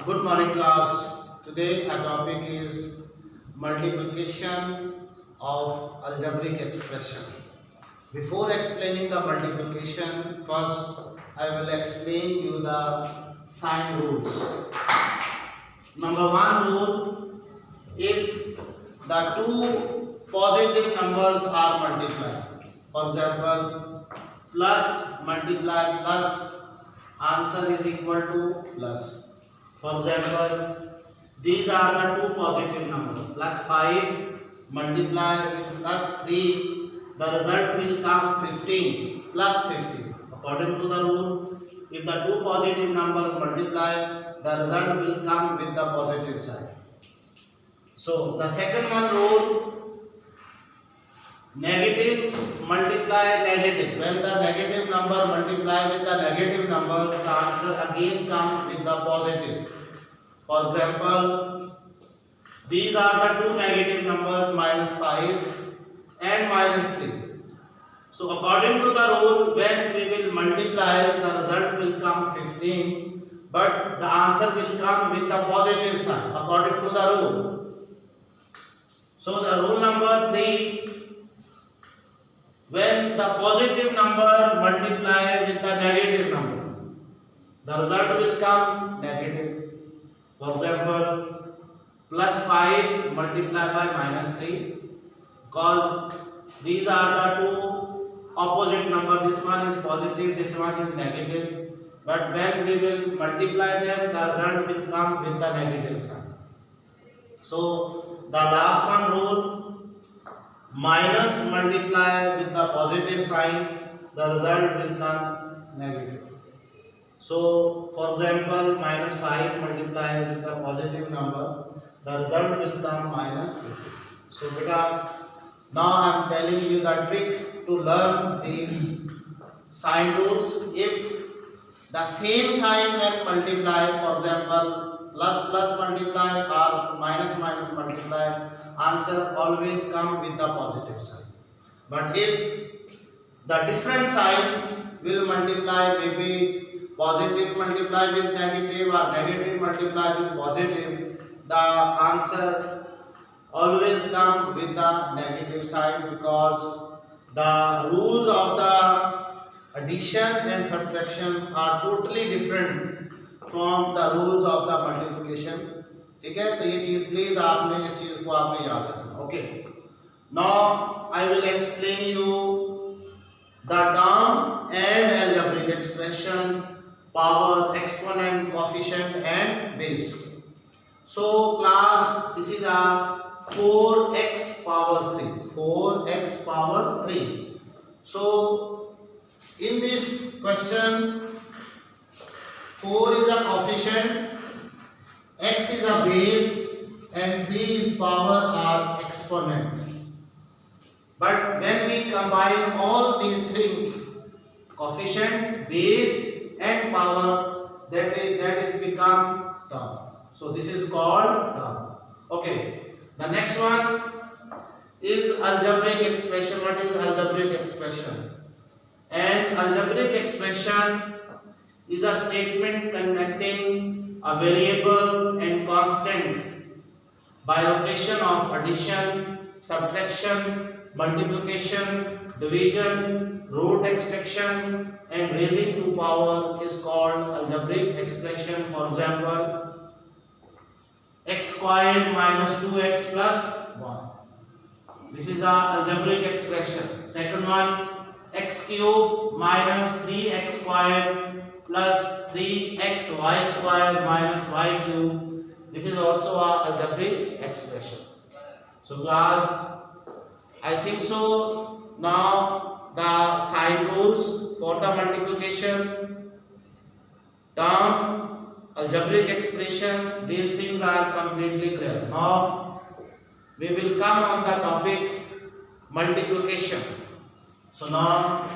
Good morning class. Today our topic is multiplication of algebraic expression. Before explaining the multiplication, first I will explain you the sign rules. Number one rule, if the two positive numbers are multiplied, for example plus multiply plus, answer is equal to plus. For example, these are the two positive numbers, plus 5 multiply with plus 3, the result will come 15, plus 15. According to the rule, if the two positive numbers multiply, the result will come with the positive side. So the second one rule, negative multiply negative. When the negative number multiply with the negative number, the answer again comes with the positive. For example, these are the two negative numbers, minus 5 and minus 3. So according to the rule, when we will multiply, the result will come 15, but the answer will come with the positive sign according to the rule. So the rule number 3, when the positive number multiply with the negative numbers, the result will come negative. For example, plus 5 multiplied by minus 3, because these are the two opposite numbers. This one is positive, this one is negative. But when we will multiply them, the result will come with the negative sign. So the last one rule, minus multiply with the positive sign, the result will come negative. So for example, minus 5 multiply with the positive number, the result will come minus 50. So beta, now I am telling you the trick to learn these sign rules. If the same sign when multiply, for example plus plus multiply or minus minus multiply, answer always come with the positive sign. But if the different signs will multiply, maybe positive multiply with negative or negative multiply with positive, the answer always come with the negative side, because the rules of the addition and subtraction are totally different from the rules of the multiplication. ठीक है, तो ये चीज please आपने इस चीज को आपने याद रखना. Okay, now I will explain you the term and algebraic expression, power, exponent, coefficient and base. So class, this is a 4x power 3. 4x power 3. So in this question, 4 is a coefficient, x is a base and 3 is power or exponent. But when we combine all these things, coefficient, base and power, that is become term. So this is called term. Okay. The next one is algebraic expression. What is algebraic expression? An algebraic expression is a statement containing a variable and constant by operation of addition, subtraction, multiplication, division, root extraction and raising to power is called algebraic expression. For example, x squared minus 2x plus 1. This is the algebraic expression. Second one, x cubed minus 3x squared plus 3xy squared minus y cubed. This is also a algebraic expression. So class, I think so. Now the sign rules for the multiplication, term, algebraic expression, these things are completely clear. Now we will come on the topic multiplication. So now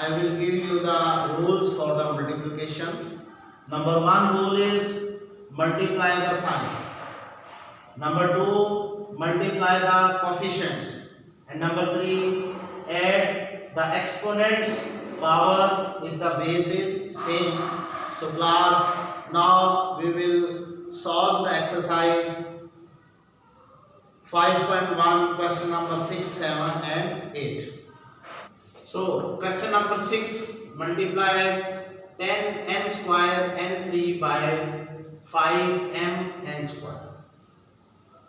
I will give you the rules for the multiplication. Number one rule is multiply the sign. Number two, multiply the coefficients. And number 3, add the exponents power if the base is same. So class, now we will solve the exercise 5.1 question number 6, 7 and 8. So question number 6, multiply 10m square n3 by 5mn square.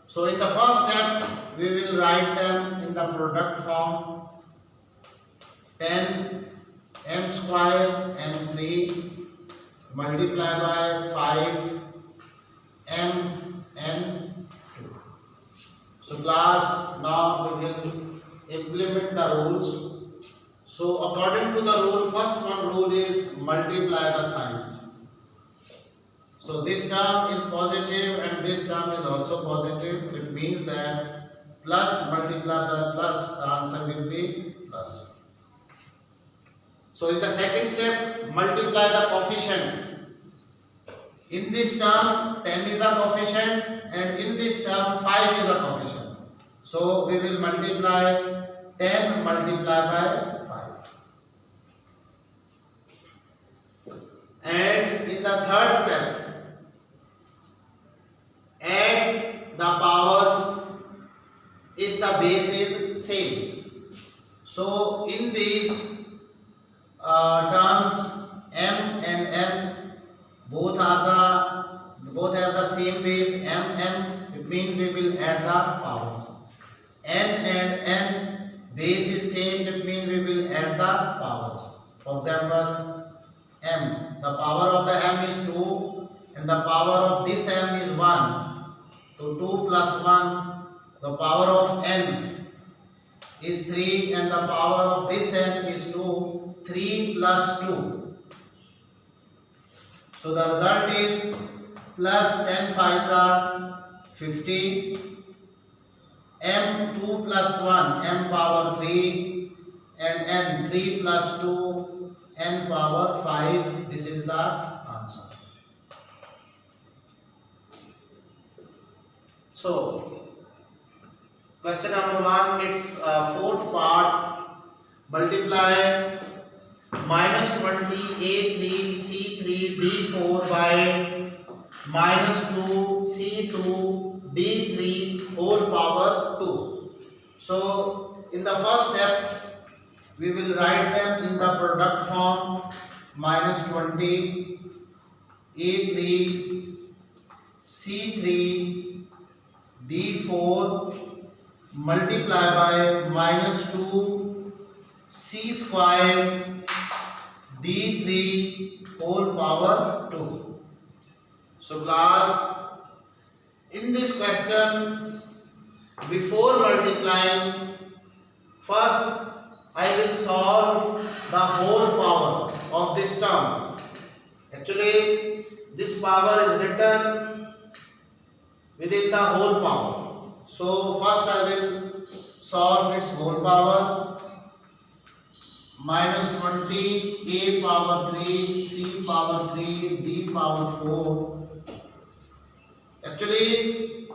So in the first step we will write them in the product form. 10m square n3 multiply by 5mn2. So class, now we will implement the rules. So according to the rule, first one rule is multiply the signs. So this term is positive and this term is also positive. It means that plus multiplied by plus, the answer will be plus. So in the second step, multiply the coefficient. In this term 10 is a coefficient and in this term 5 is a coefficient. So we will multiply 10 multiplied by 5. And in the third step, add the powers if the base is same. So in these terms m and m both have the same base m. It means we will add the powers. N and n base is same. It means we will add the powers. For example, m, the power of the m is 2 and the power of this m is 1. So 2 plus 1, the power of n is 3 and the power of this n is 2. 3 plus 2. So the result is plus 10 5s are 50. M 2 plus 1, m power 3 and n 3 plus 2, n power 5. This is the answer. So question number 1, its fourth part, multiply minus 20 a3 c3 d4 by minus 2 c2 d3 whole power 2. So in the first step we will write them in the product form. Minus 20 a3 c3 d4 multiply by minus 2 c square d3 whole power 2. So class, in this question, before multiplying, first I will solve the whole power of this term. Actually, this power is written within the whole power. So first I will solve its whole power. Minus 20 a power 3 c power 3 d power 4. Actually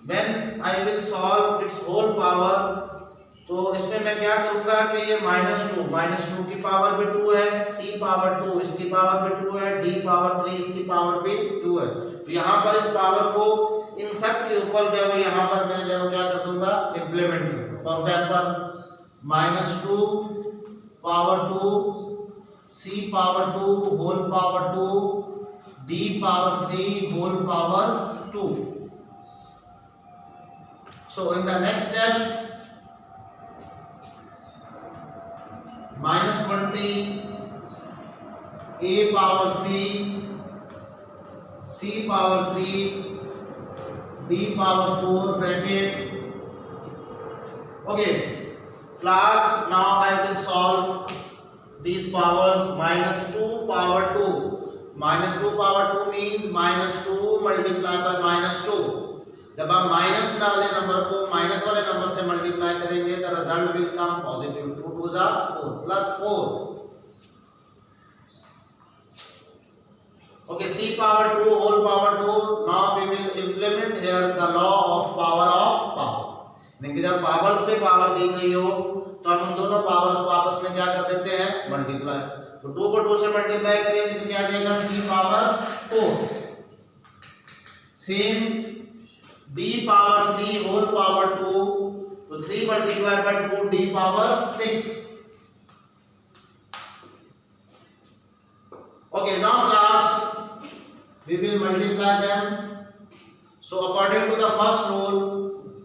when I will solve its whole power, तो इसमें मैं क्या करूंगा कि ये -2 की power भी 2 है, c पावर 2 इसकी पावर भी 2 है, d पावर 3 इसकी पावर भी 2 है. तो यहाँ पर इस पावर को इन सब के ऊपर जो है यहाँ पर मैं जो क्या कर दूंगा, इंप्लीमेंट करूंगा. For example -2 power 2 c power 2 whole power 2 d power 3 whole power 2. So in the next step, minus 20 a power 3 c power 3 d power 4 bracket. Okay class, now I will solve these powers. -2 power 2, -2 power 2 means -2 multiplied by -2. जब हम minus वाले number को minus वाले number से multiply करेंगे the result will come positive. 2 2 जा 4 plus 4. Okay, c power 2 whole power 2. Now we will implement here the law of power. लेकिन जब पावर्स पे पावर दी गई हो तो हम उन दोनों पावर्स को आपस में क्या कर देते हैं, मल्टीप्लाई. तो 2 को 2 से मल्टीप्लाई करेंगे तो क्या आ जाएगा, c power 4. Same, d power 3 whole power 2, so 3 multiplied by 2 d power 6. Okay, now class, we will multiply them. So according to the first rule,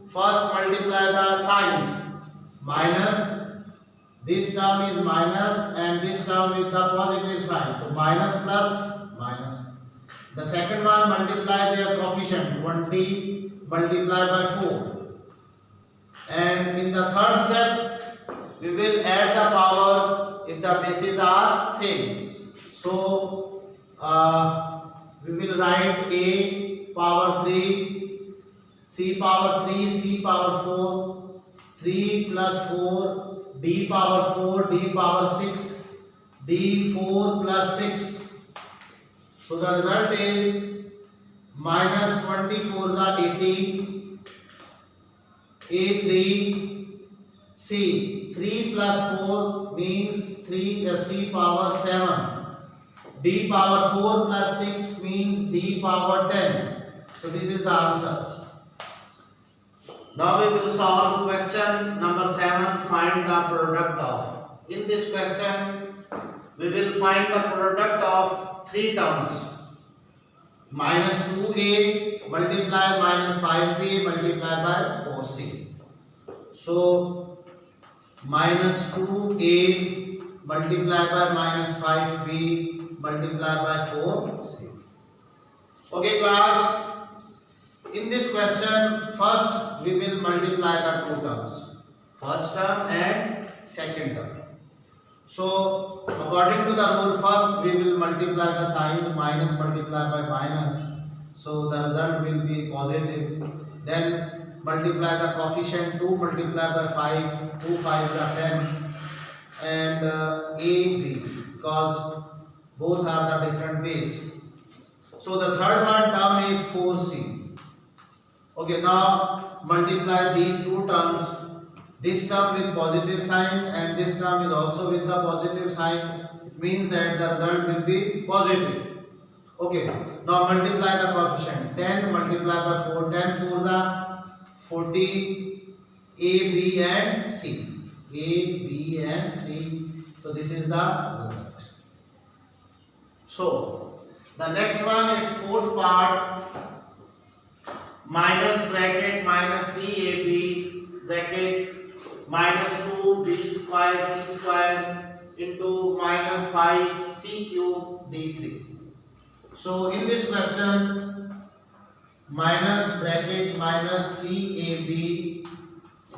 first multiply the signs. Minus, this term is minus and this term with the positive sign. So minus plus minus. The second one, multiply their coefficient. 20 multiplied by 4. And in the third step, we will add the powers if the bases are same. So we will write a power 3, c power 3, c power 4, 3 plus 4, d power 4, d power 6, d 4 plus 6. So the result is minus 24 is 18, a3, c, 3 plus 4 means 3 c power 7. D power 4 plus 6 means D power 10. So this is the answer. Now we will solve question number 7. Find the product of. In this question, we will find the product of 3 terms. Minus 2a multiplied minus 5b multiplied by 4c. So minus 2a multiplied by minus 5b multiplied by 4c. Okay class, in this question first we will multiply the 2 terms, first term and second term. So according to the rule, first we will multiply the signs, minus multiplied by minus, so the result will be positive. Then multiply the coefficient, 2 multiplied by 5, 2 5s are 10, and a b, because both are the different base. So the third one term is 4c. Okay, now multiply these 2 terms. This term with positive sign and this term is also with the positive sign. It means that the result will be positive. Okay, now multiply the coefficient. 10 multiplied by 4, 10 4s are 40, a, b and c. A, b and c. So this is the result. So the next one is fourth part, minus bracket minus 3ab bracket minus 2b square c square into minus 5c cube d3. So in this question, minus bracket minus 3ab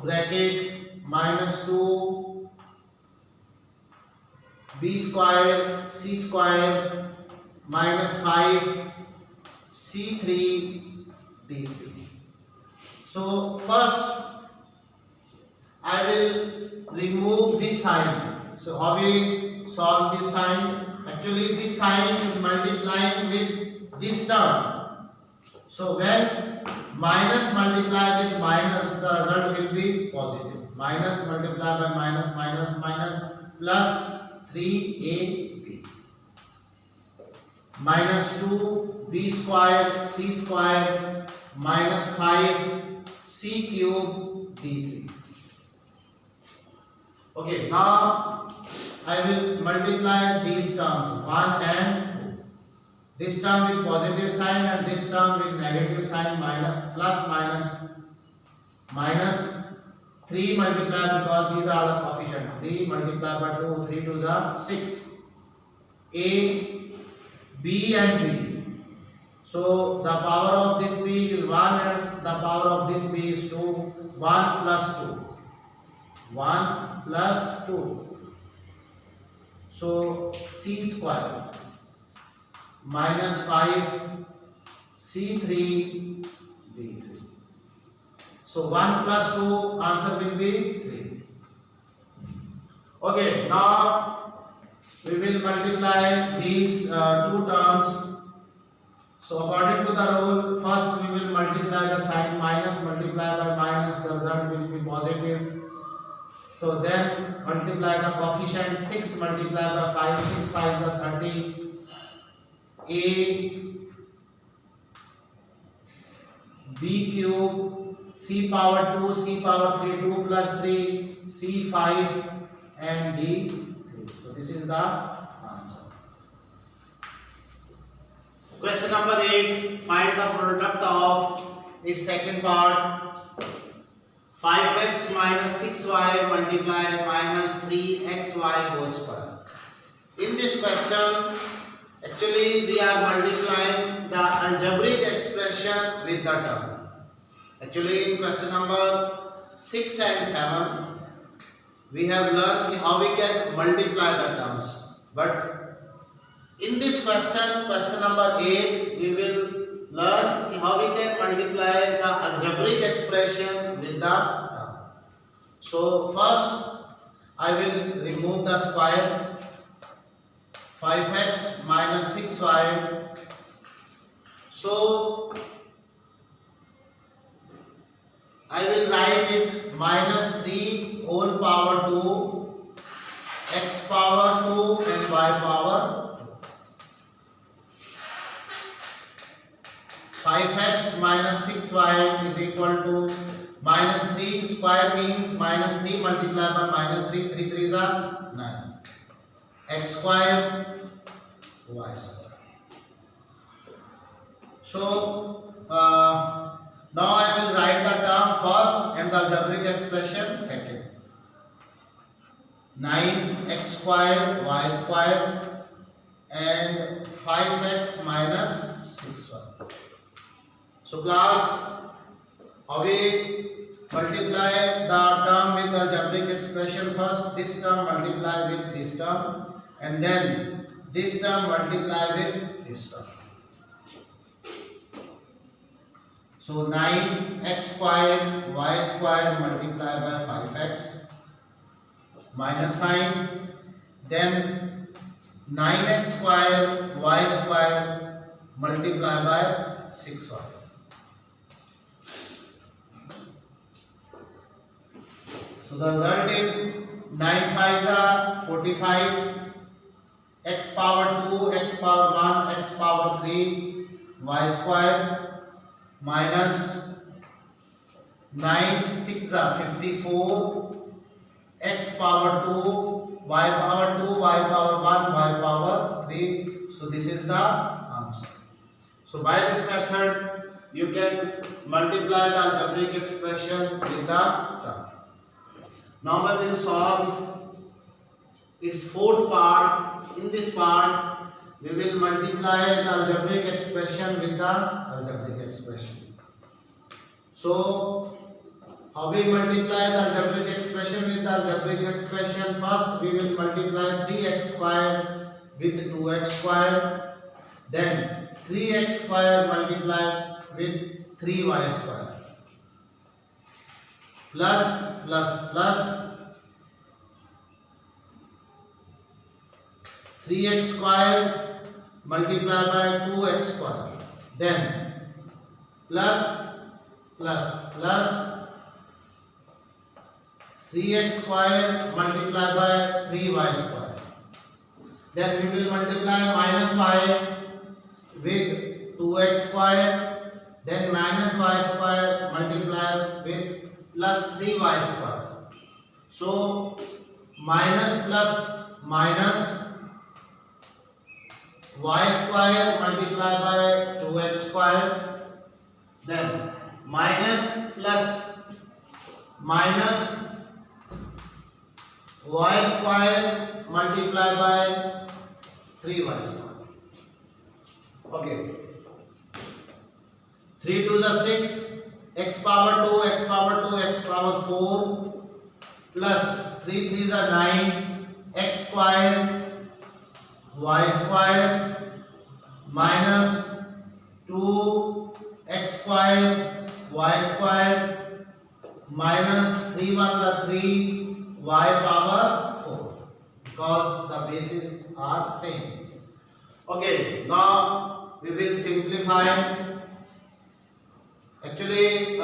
bracket minus 2 b square c square minus 5 c3 d3. So first I will remove this sign. So how we solve this sign? Actually this sign is multiplying with this term. So when minus multiply with minus, the result will be positive. Minus multiply by minus, minus, minus, plus 3ab minus 2b square c square minus 5c cube d3. Okay, now I will multiply these terms 1 and 2. This term with positive sign and this term with negative sign, minus plus minus. Minus 3 multiplied, because these are the coefficient, 3 multiplied by 2, 3 to the 6. A, B and B. So the power of this B is 1 and the power of this B is 2. 1 plus 2. 1 plus 2. So C square minus 5 C3 D3. So 1 plus 2, answer will be 3. Okay, now we will multiply these 2 terms. So according to the rule, first we will multiply the sign, minus multiply by minus, the result will be positive. So then multiply the coefficient, 6 multiplied by 5, 6 5s are 30. A b cube, c power 2, c power 3, 2 plus 3, c 5 and d 3. So this is the answer. Question number 8. Find the product of its second part. 5x minus 6y multiplied minus 3xy whole square. In this question, actually we are multiplying the algebraic expression with the term. Actually in question number 6 and 7, we have learned how we can multiply the terms. But in this question, question number 8, we will learn how we can multiply the algebraic expression with the term. So first I will remove the square. 5x minus 6y. So I will write it minus 3 whole power 2, x power 2 and y power 5x minus 6y is equal to minus 3 square means minus 3 multiplied by minus 3, 3 3s are 9. X square, y square. So now I will write the term first and the algebraic expression second. 9x square, y square and 5x minus 6y. So class, how we multiply the term with the algebraic expression first? This term multiply with this term and then this term multiply with this term. So 9x square y square multiplied by 5x minus sign, then 9x square y square multiplied by 6y. So the result is 9 5s are 45, x power 2, x power 1, x power 3, y square minus 9 6s are 54, x power 2, y power 2, y power 1, y power 3. So this is the answer. So by this method you can multiply the algebraic expression with the term. Now we will solve its fourth part. In this part, we will multiply the algebraic expression with the algebraic expression. So, how we multiply the algebraic expression with the algebraic expression? First, we will multiply 3x square with 2x square. Then 3x square multiplied with 3y square. Plus, plus, plus 3x square multiplied by 2x square. Then plus, plus, plus 3x square multiplied by 3y square. Then we will multiply minus y with 2x square. Then minus y square multiplied with plus 3y square. So minus plus minus y square multiplied by 2x square. Then minus plus minus y square multiplied by 3y square. Okay. 3 to the 6, x power 2, x power 2, x power 4 plus 3 3 is 9, x square y square minus 2 x square y square minus 3 1 3 y power 4 because the bases are same. Okay, now we will simplify. Actually,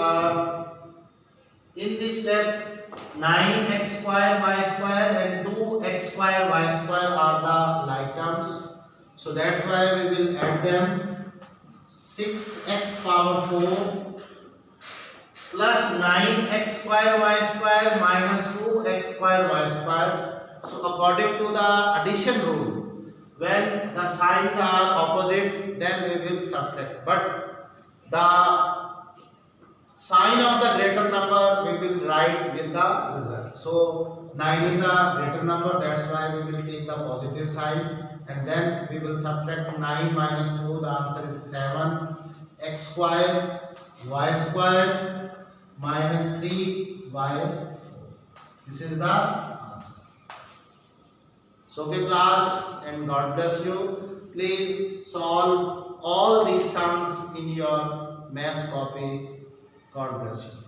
in this step, 9x square y square and 2x square y square are the like terms. So that's why we will add them. 6x power 4 plus 9x square y square minus 2x square y square. So according to the addition rule, when the signs are opposite, then we will subtract, but the sign of the greater number we will write with the result. So 9 is a greater number, that's why we will take the positive sign, and then we will subtract 9 minus 2. The answer is 7x square y square minus 3y. This is the answer. So okay class, and God bless you. Please solve all these sums in your maths copy. God bless you.